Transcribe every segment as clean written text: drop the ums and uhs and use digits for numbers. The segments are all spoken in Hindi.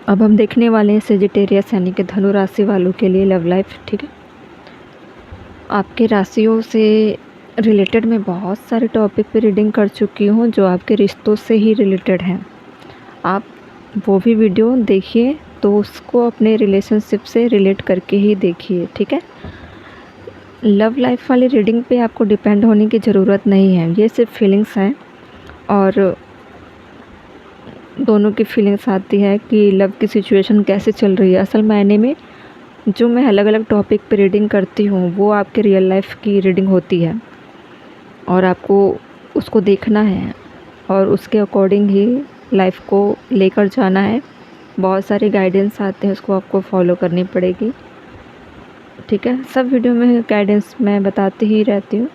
अब हम देखने वाले हैं सेजिटेरियस यानी कि धनु राशि वालों के लिए लव लाइफ। ठीक है, आपके राशियों से रिलेटेड मैं बहुत सारे टॉपिक पे रीडिंग कर चुकी हूँ जो आपके रिश्तों से ही रिलेटेड हैं। आप वो भी वीडियो देखिए तो उसको अपने रिलेशनशिप से रिलेट करके ही देखिए। ठीक है, लव लाइफ वाली रीडिंग पे आपको डिपेंड होने की ज़रूरत नहीं है, ये सिर्फ फीलिंग्स हैं और दोनों की फीलिंग्स आती है कि लव की सिचुएशन कैसे चल रही है। असल मायने में जो मैं अलग अलग टॉपिक पे रीडिंग करती हूँ वो आपके रियल लाइफ की रीडिंग होती है और आपको उसको देखना है और उसके अकॉर्डिंग ही लाइफ को लेकर जाना है। बहुत सारे गाइडेंस आते हैं, उसको आपको फॉलो करनी पड़ेगी। ठीक है, सब वीडियो में गाइडेंस मैं बताती ही रहती हूँ।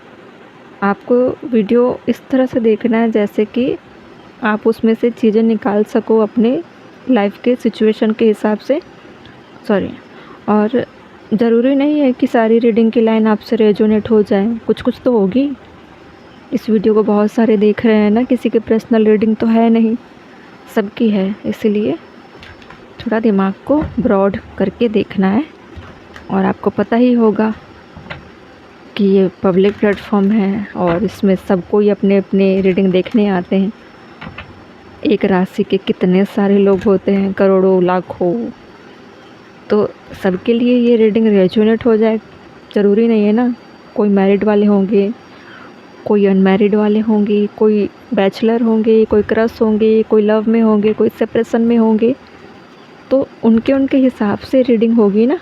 आपको वीडियो इस तरह से देखना है जैसे कि आप उसमें से चीज़ें निकाल सको अपने लाइफ के सिचुएशन के हिसाब से। और ज़रूरी नहीं है कि सारी रीडिंग की लाइन आपसे रेजोनेट हो जाए, कुछ कुछ तो होगी। इस वीडियो को बहुत सारे देख रहे हैं ना, किसी की पर्सनल रीडिंग तो है नहीं, सबकी है, इसीलिए थोड़ा दिमाग को ब्रॉड करके देखना है। और आपको पता ही होगा कि ये पब्लिक प्लेटफॉर्म है और इसमें सब कोई अपने अपने रीडिंग देखने आते हैं। एक राशि के कितने सारे लोग होते हैं, करोड़ों लाखों, तो सबके लिए ये रीडिंग रेजोनेट हो जाए ज़रूरी नहीं है ना। कोई मैरिड वाले होंगे, कोई अनमैरिड वाले होंगे, कोई बैचलर होंगे, कोई क्रश होंगे, कोई लव में होंगे, कोई सेपरेशन में होंगे, तो उनके उनके हिसाब से रीडिंग होगी ना,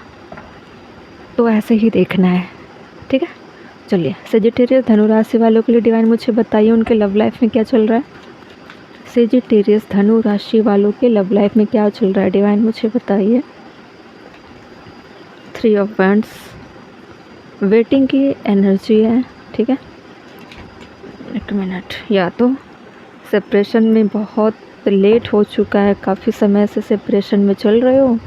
तो ऐसे ही देखना है। ठीक है, चलिए सेजिटेरियस धनु राशि वालों के लिए डिवाइन मुझे बताइए उनके लव लाइफ में क्या चल रहा है। सेजिटेरियस धनु राशि वालों के लव लाइफ में क्या चल रहा है, डिवाइन मुझे बताइए। 3 ऑफ वैंड्स, वेटिंग की एनर्जी है। ठीक है, एक मिनट, या तो सेपरेशन में बहुत लेट हो चुका है, काफ़ी समय से सेपरेशन में चल रहे हो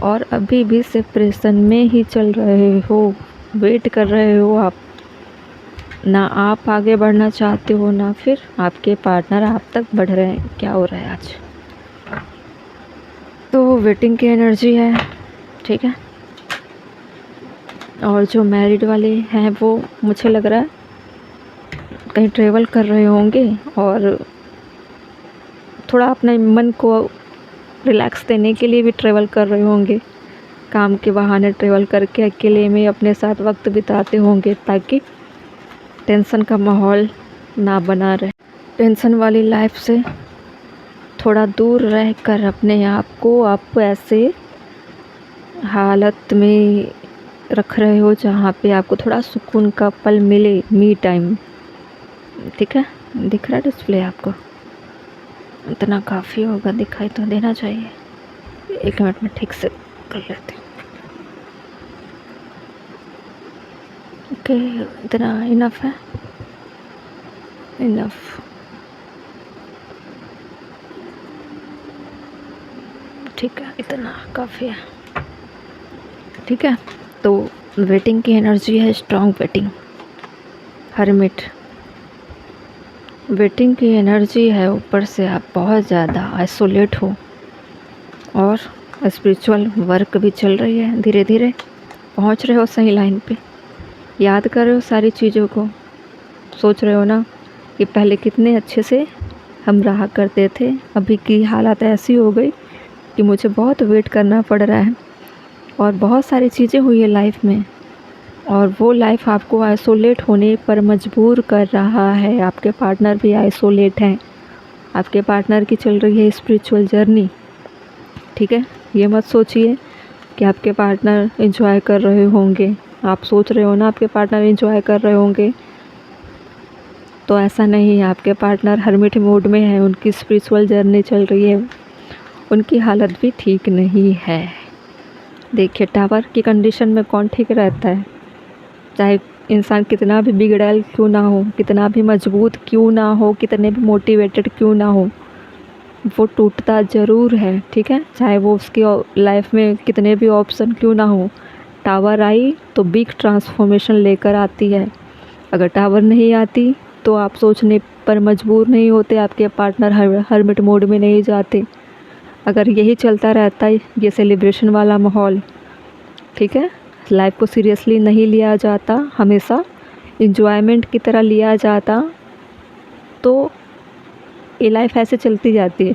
और अभी भी सेपरेशन में ही चल रहे हो, वेट कर रहे हो आप, ना आप आगे बढ़ना चाहते हो ना फिर आपके पार्टनर आप तक बढ़ रहे हैं। क्या हो रहा है आज, तो वेटिंग की एनर्जी है। ठीक है, और जो मैरिड वाले हैं वो मुझे लग रहा है कहीं ट्रेवल कर रहे होंगे और थोड़ा अपने मन को रिलैक्स देने के लिए भी ट्रेवल कर रहे होंगे, काम के बहाने ट्रेवल करके अकेले में अपने साथ वक्त बिताते होंगे ताकि टेंशन का माहौल ना बना रहे। टेंशन वाली लाइफ से थोड़ा दूर रहकर अपने आप को आप ऐसे हालत में रख रहे हो जहाँ पे आपको थोड़ा सुकून का पल मिले, मी टाइम। ठीक है, दिख रहा है डिस्प्ले आपको, इतना काफ़ी होगा, दिखाई तो देना चाहिए। 1 मिनट में ठीक से कर लेते हैं। ओके, इतना इनफ है, इनफ। ठीक है, इतना काफ़ी है। ठीक है, तो वेटिंग की एनर्जी है, स्ट्रॉन्ग वेटिंग, हर्मिट वेटिंग की एनर्जी है। ऊपर से आप बहुत ज़्यादा आइसोलेट हो और स्पिरिचुअल वर्क भी चल रही है, धीरे धीरे पहुंच रहे हो सही लाइन पे। याद कर रहे हो सारी चीज़ों को, सोच रहे हो ना कि पहले कितने अच्छे से हम रहा करते थे, अभी की हालत ऐसी हो गई कि मुझे बहुत वेट करना पड़ रहा है और बहुत सारी चीज़ें हुई है लाइफ में और वो लाइफ आपको आइसोलेट होने पर मजबूर कर रहा है। आपके पार्टनर भी आइसोलेट हैं, आपके पार्टनर की चल रही है स्पिरिचुअल जर्नी। ठीक है, ये मत सोचिए कि आपके पार्टनर एंजॉय कर रहे होंगे। आप सोच रहे हो ना आपके पार्टनर एंजॉय कर रहे होंगे, तो ऐसा नहीं है। आपके पार्टनर हर्मिट मोड में है, उनकी स्पिरिचुअल जर्नी चल रही है, उनकी हालत भी ठीक नहीं है। देखिए, टावर की कंडीशन में कौन ठीक रहता है, चाहे इंसान कितना भी बिगड़ैल क्यों ना हो, कितना भी मजबूत क्यों ना हो, कितने भी मोटिवेटेड क्यों ना हो, वो टूटता ज़रूर है। ठीक है, चाहे वो उसकी लाइफ में कितने भी ऑप्शन क्यों ना हो, टावर आई तो बिग ट्रांसफॉर्मेशन लेकर आती है। अगर टावर नहीं आती तो आप सोचने पर मजबूर नहीं होते, आपके पार्टनर हर्मिट मोड में नहीं जाते, अगर यही चलता रहता है, ये सेलिब्रेशन वाला माहौल, ठीक है, लाइफ को सीरियसली नहीं लिया जाता, हमेशा एंजॉयमेंट की तरह लिया जाता, तो ये लाइफ ऐसे चलती जाती है।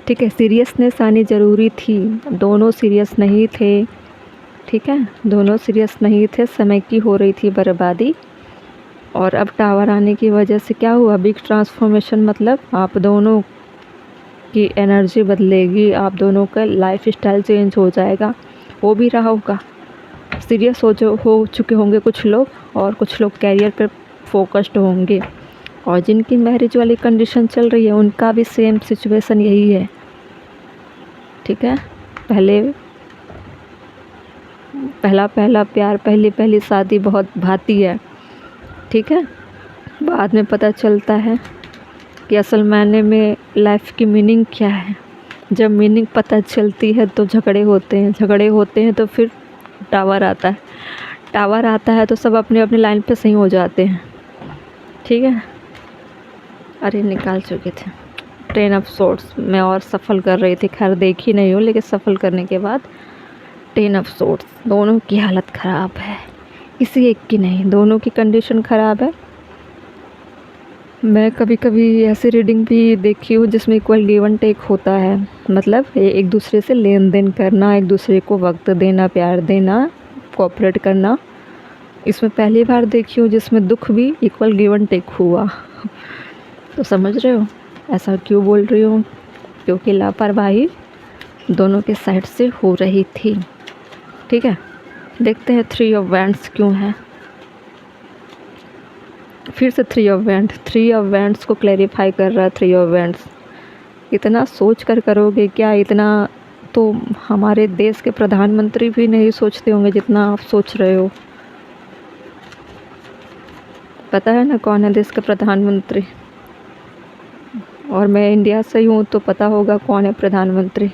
ठीक है, सीरियसनेस आनी ज़रूरी थी, दोनों सीरियस नहीं थे। ठीक है, दोनों सीरियस नहीं थे, समय की हो रही थी बर्बादी। और अब टावर आने की वजह से क्या हुआ, बिग ट्रांसफॉर्मेशन, मतलब आप दोनों की एनर्जी बदलेगी, आप दोनों का लाइफ स्टाइल चेंज हो जाएगा। हो भी रहा होगा, सीरियस हो चुके होंगे कुछ लोग, और कुछ लोग कैरियर पर फोकस्ड होंगे। और जिनकी मैरिज वाली कंडीशन चल रही है उनका भी सेम सिचुएशन यही है। ठीक है, पहला प्यार, पहली शादी बहुत भाती है। ठीक है, बाद में पता चलता है कि असल मायने में लाइफ की मीनिंग क्या है। जब मीनिंग पता चलती है तो झगड़े होते हैं तो फिर टावर आता है तो सब अपने अपने लाइन पे सही हो जाते हैं। ठीक है, अरे निकाल चुके थे ट्रेन ऑफ सोर्ट्स में, और सफ़ल कर रही थी, खैर देखी नहीं हूँ, लेकिन सफ़ल करने के बाद टेन ऑफ सोर्ट्स, दोनों की हालत ख़राब है, किसी एक की नहीं, दोनों की कंडीशन ख़राब है। मैं कभी कभी ऐसी रीडिंग भी देखी हूँ जिसमें इक्वल गिव एंड टेक होता है, मतलब एक दूसरे से लेन देन करना, एक दूसरे को वक्त देना, प्यार देना, कोऑपरेट करना। इसमें पहली बार देखी हूँ जिसमें दुख भी इक्वल गिव एंड टेक हुआ। तो समझ रहे हो ऐसा क्यों बोल रही हूँ, क्योंकि लापरवाही दोनों के साइड से हो रही थी। ठीक है, देखते हैं 3 ऑफ वैंड्स क्यों है। फिर से 3 ऑफ वैंड्स को क्लैरिफाई कर रहा है। 3 ऑफ वैंड्स, इतना सोच कर करोगे क्या, इतना तो हमारे देश के प्रधानमंत्री भी नहीं सोचते होंगे जितना आप सोच रहे हो। पता है ना कौन है देश के प्रधानमंत्री, और मैं इंडिया से ही हूँ तो पता होगा कौन है प्रधानमंत्री।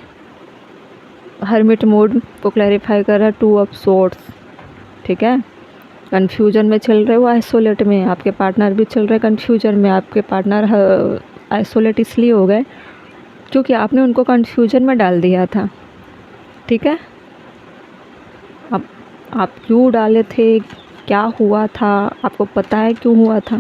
हर्मिट मोड को क्लैरिफाई कर रहा है 2 ऑफ सोर्ड्स। ठीक है, कन्फ्यूजन में चल रहे हो, आइसोलेट में, आपके पार्टनर भी चल रहे कन्फ्यूजन में। आपके पार्टनर आइसोलेट इसलिए हो गए क्योंकि आपने उनको कन्फ्यूजन में डाल दिया था। ठीक है, अब आप क्यों डाले थे, क्या हुआ था, आपको पता है क्यों हुआ था,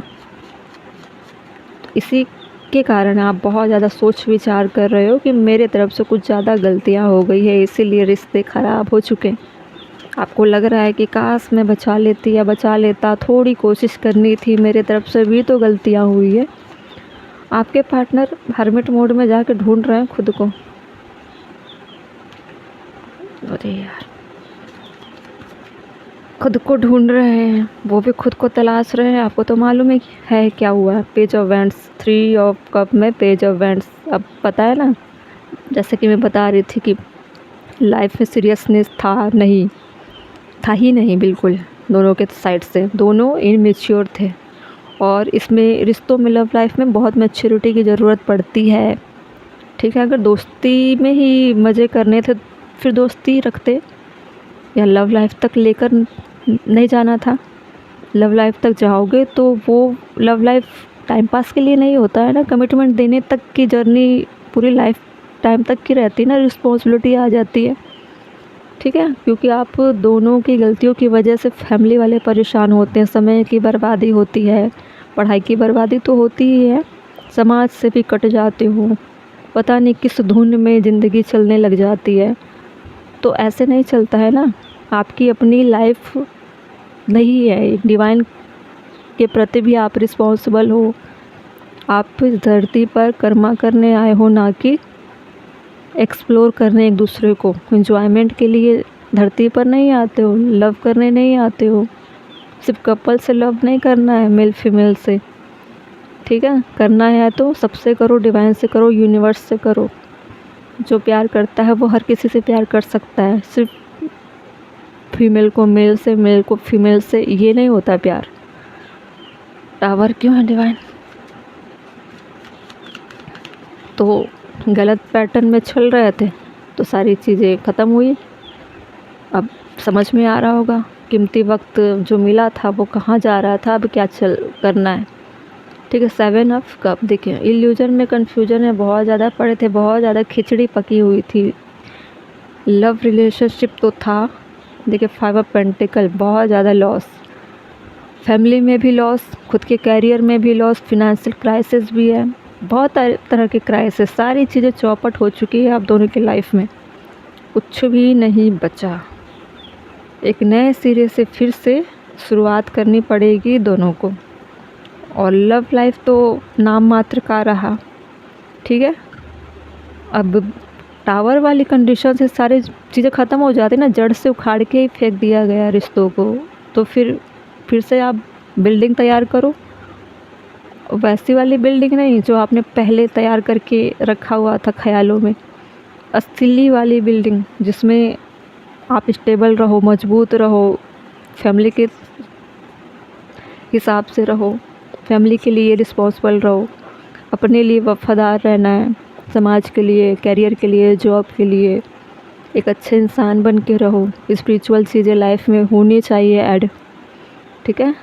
तो इसी के कारण आप बहुत ज़्यादा सोच विचार कर रहे हो कि मेरे तरफ से कुछ ज़्यादा गलतियाँ हो गई है, इसीलिए रिश्ते ख़राब हो चुके हैं। आपको लग रहा है कि काश मैं बचा लेती या बचा लेता, थोड़ी कोशिश करनी थी, मेरे तरफ से भी तो गलतियाँ हुई है। आपके पार्टनर हर्मिट मोड में जाके ढूंढ रहे हैं खुद को। अरे यार, खुद को ढूंढ रहे हैं, वो भी खुद को तलाश रहे हैं। आपको तो मालूम है क्या हुआ, page of wands, 3 of cup में पेज ऑफ वैंड्स। अब पता है ना, जैसे कि मैं बता रही थी कि लाइफ में सीरियसनेस था ही नहीं बिल्कुल, दोनों के साइड से, दोनों इनमेच्योर थे। और इसमें रिश्तों में, लव लाइफ में बहुत मैच्योरिटी की ज़रूरत पड़ती है। ठीक है, अगर दोस्ती में ही मज़े करने थे फिर दोस्ती रखते, या लव लाइफ तक लेकर नहीं जाना था। लव लाइफ तक जाओगे तो वो लव लाइफ टाइम पास के लिए नहीं होता है ना, कमिटमेंट देने तक की जर्नी पूरी लाइफ टाइम तक की रहती है ना, रिस्पॉन्सिबिलिटी आ जाती है। ठीक है, क्योंकि आप दोनों की गलतियों की वजह से फैमिली वाले परेशान होते हैं, समय की बर्बादी होती है, पढ़ाई की बर्बादी तो होती ही है, समाज से भी कट जाते हो, पता नहीं किस धुन में ज़िंदगी चलने लग जाती है। तो ऐसे नहीं चलता है ना, आपकी अपनी लाइफ नहीं है, डिवाइन के प्रति भी आप रिस्पॉन्सिबल हो। आप इस धरती पर कर्मा करने आए हो, ना कि एक्सप्लोर करने, एक दूसरे को एंजॉयमेंट के लिए धरती पर नहीं आते हो, लव करने नहीं आते हो। सिर्फ कपल से लव नहीं करना है, मेल फीमेल से। ठीक है, करना है तो सबसे करो, डिवाइन से करो, यूनिवर्स से करो। जो प्यार करता है वो हर किसी से प्यार कर सकता है, सिर्फ फीमेल को मेल से, मेल को फीमेल से, ये नहीं होता प्यार। टावर क्यों है डिवाइन, तो गलत पैटर्न में चल रहे थे तो सारी चीज़ें ख़त्म हुई। अब समझ में आ रहा होगा कीमती वक्त जो मिला था वो कहाँ जा रहा था, अब क्या करना है। ठीक है। 7 ऑफ कप, देखिए इल्यूजन में कन्फ्यूजन है, बहुत ज़्यादा पड़े थे, बहुत ज़्यादा खिचड़ी पकी हुई थी। लव रिलेशनशिप तो था, देखिए 5 ऑफ पेंटिकल, बहुत ज़्यादा लॉस, फैमिली में भी लॉस, खुद के कैरियर में भी लॉस, फिनेंशियल क्राइसिस भी है, बहुत तरह के क्राइसिस, सारी चीज़ें चौपट हो चुकी है आप दोनों की लाइफ में, कुछ भी नहीं बचा। एक नए सिरे से फिर से शुरुआत करनी पड़ेगी दोनों को। और लव लाइफ तो नाम मात्र का रहा, ठीक है। अब टावर वाली कंडीशन से सारी चीज़ें ख़त्म हो जाती ना, जड़ से उखाड़ के ही फेंक दिया गया रिश्तों को, तो फिर से आप बिल्डिंग तैयार करो, वैसी वाली बिल्डिंग नहीं जो आपने पहले तैयार करके रखा हुआ था ख्यालों में, असली वाली बिल्डिंग जिसमें आप स्टेबल रहो, मजबूत रहो, फैमिली के हिसाब से रहो, फैमिली के लिए रिस्पॉन्सिबल रहो, अपने लिए वफादार रहना है, समाज के लिए, कैरियर के लिए, जॉब के लिए एक अच्छे इंसान बन के रहो। स्पिरिचुअल चीज़ें लाइफ में होनी चाहिए ऐड, ठीक है।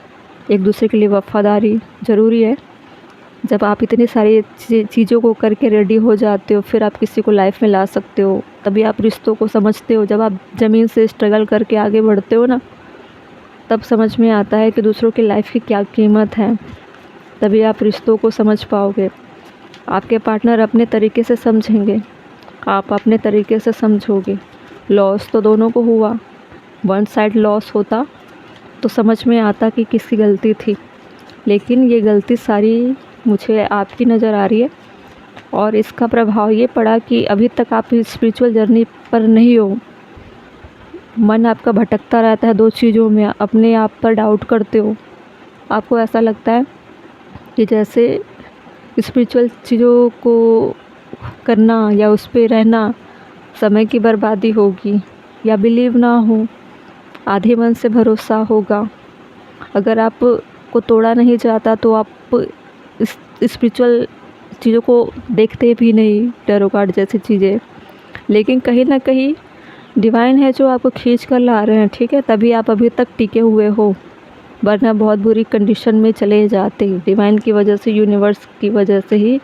एक दूसरे के लिए वफादारी ज़रूरी है। जब आप इतनी सारी चीज़ों को करके रेडी हो जाते हो, फिर आप किसी को लाइफ में ला सकते हो, तभी आप रिश्तों को समझते हो। जब आप ज़मीन से स्ट्रगल करके आगे बढ़ते हो ना, तब समझ में आता है कि दूसरों की लाइफ की क्या कीमत है, तभी आप रिश्तों को समझ पाओगे। आपके पार्टनर अपने तरीके से समझेंगे, आप अपने तरीके से समझोगे। लॉस तो दोनों को हुआ, वन साइड लॉस होता तो समझ में आता कि किसकी गलती थी, लेकिन ये गलती सारी मुझे आपकी नज़र आ रही है, और इसका प्रभाव ये पड़ा कि अभी तक आप स्पिरिचुअल जर्नी पर नहीं हो। मन आपका भटकता रहता है दो चीज़ों में, अपने आप पर डाउट करते हो, आपको ऐसा लगता है कि जैसे स्पिरिचुअल चीज़ों को करना या उस पे रहना समय की बर्बादी होगी, या बिलीव ना हो, आधे मन से भरोसा होगा। अगर आप को तोड़ा नहीं जाता तो आप स्पिरिचुअल चीज़ों को देखते भी नहीं, टैरो कार्ड जैसी चीज़ें, लेकिन कहीं ना कहीं डिवाइन है जो आपको खींच कर ला रहे हैं, ठीक है, तभी आप अभी तक टिके हुए हो, वरना बहुत बुरी कंडीशन में चले जाते। डिवाइन की वजह से, यूनिवर्स की वजह से ही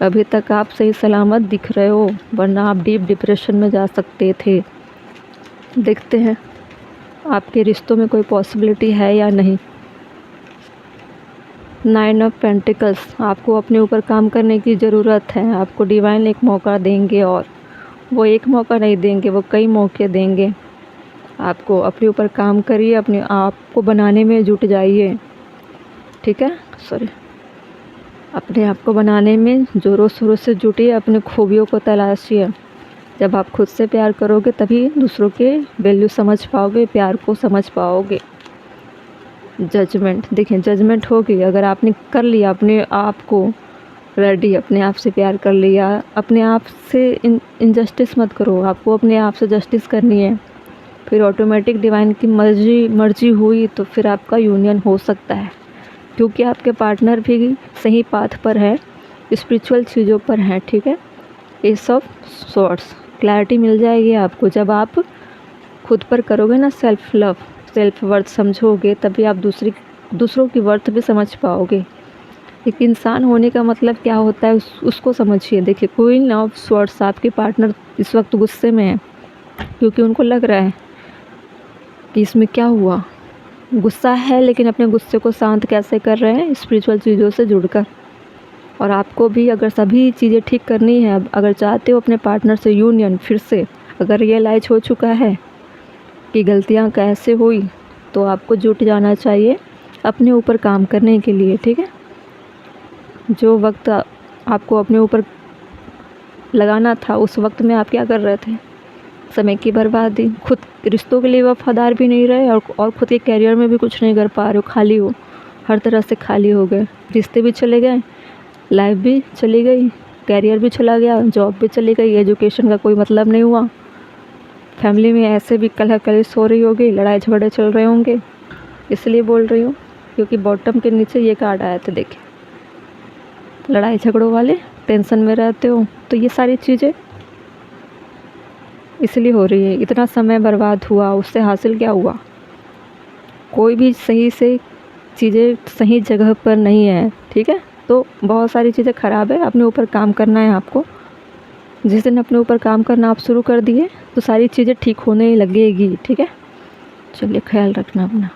अभी तक आप सही सलामत दिख रहे हो, वरना आप डीप डिप्रेशन में जा सकते थे। देखते हैं आपके रिश्तों में कोई पॉसिबिलिटी है या नहीं। 9 ऑफ पेंटिकल्स, आपको अपने ऊपर काम करने की ज़रूरत है। आपको डिवाइन एक मौका देंगे, और वो एक मौका नहीं देंगे, वो कई मौके देंगे आपको। अपने ऊपर काम करिए, अपने आप को बनाने में जुट जाइए, ठीक है, अपने आप को बनाने में ज़ोरों शोरों से जुटिए, अपने खूबियों को तलाशिए। जब आप खुद से प्यार करोगे तभी दूसरों के वैल्यू समझ पाओगे, प्यार को समझ पाओगे। जजमेंट, देखिए जजमेंट होगी, अगर आपने कर लिया अपने आप को रेडी, अपने आप से प्यार कर लिया, अपने आप से इनजस्टिस मत करो, आपको अपने आप से जस्टिस करनी है, फिर ऑटोमेटिक डिवाइन की मर्जी हुई तो फिर आपका यूनियन हो सकता है, क्योंकि आपके पार्टनर भी सही पाथ पर है, स्पिरिचुअल चीज़ों पर हैं, ठीक है। एस ऑफ स्वॉर्ड्स, क्लैरिटी मिल जाएगी आपको जब आप खुद पर करोगे ना सेल्फ लव, सेल्फ वर्थ समझोगे, तभी आप दूसरों की वर्थ भी समझ पाओगे। एक इंसान होने का मतलब क्या होता है उसको समझिए। देखिए क्वीन ऑफ स्वॉर्ड्स, आपके पार्टनर इस वक्त गुस्से में है, क्योंकि उनको लग रहा है कि इसमें क्या हुआ, गुस्सा है, लेकिन अपने गुस्से को शांत कैसे कर रहे हैं, स्पिरिचुअल चीज़ों से जुड़कर। और आपको भी अगर सभी चीज़ें ठीक करनी है, अगर चाहते हो अपने पार्टनर से यूनियन फिर से, अगर रियलाइज हो चुका है कि गलतियां कैसे हुई, तो आपको जुट जाना चाहिए अपने ऊपर काम करने के लिए, ठीक है। जो वक्त आपको अपने ऊपर लगाना था उस वक्त में आप क्या कर रहे थे, समय की बर्बादी, खुद रिश्तों के लिए वफादार भी नहीं रहे, और खुद के कैरियर में भी कुछ नहीं कर पा रहे हो, खाली हो, हर तरह से खाली हो गए, रिश्ते भी चले गए, लाइफ भी चली गई, कैरियर भी चला गया, जॉब भी चली गई, एजुकेशन का कोई मतलब नहीं हुआ, फैमिली में ऐसे भी कलह कलेश हो रही होगी, लड़ाई झगड़े चल रहे होंगे। इसलिए बोल रही हूँ क्योंकि बॉटम के नीचे ये कार्ड आए थे, देखिए लड़ाई झगड़ों वाले, टेंशन में रहते हो, तो ये सारी चीज़ें इसलिए हो रही है। इतना समय बर्बाद हुआ, उससे हासिल क्या हुआ, कोई भी सही से चीज़ें सही जगह पर नहीं है, ठीक है। तो बहुत सारी चीज़ें ख़राब है, अपने ऊपर काम करना है आपको। जिस दिन अपने ऊपर काम करना आप शुरू कर दिए तो सारी चीज़ें ठीक होने लगेगी, ठीक है। चलिए ख्याल रखना अपना।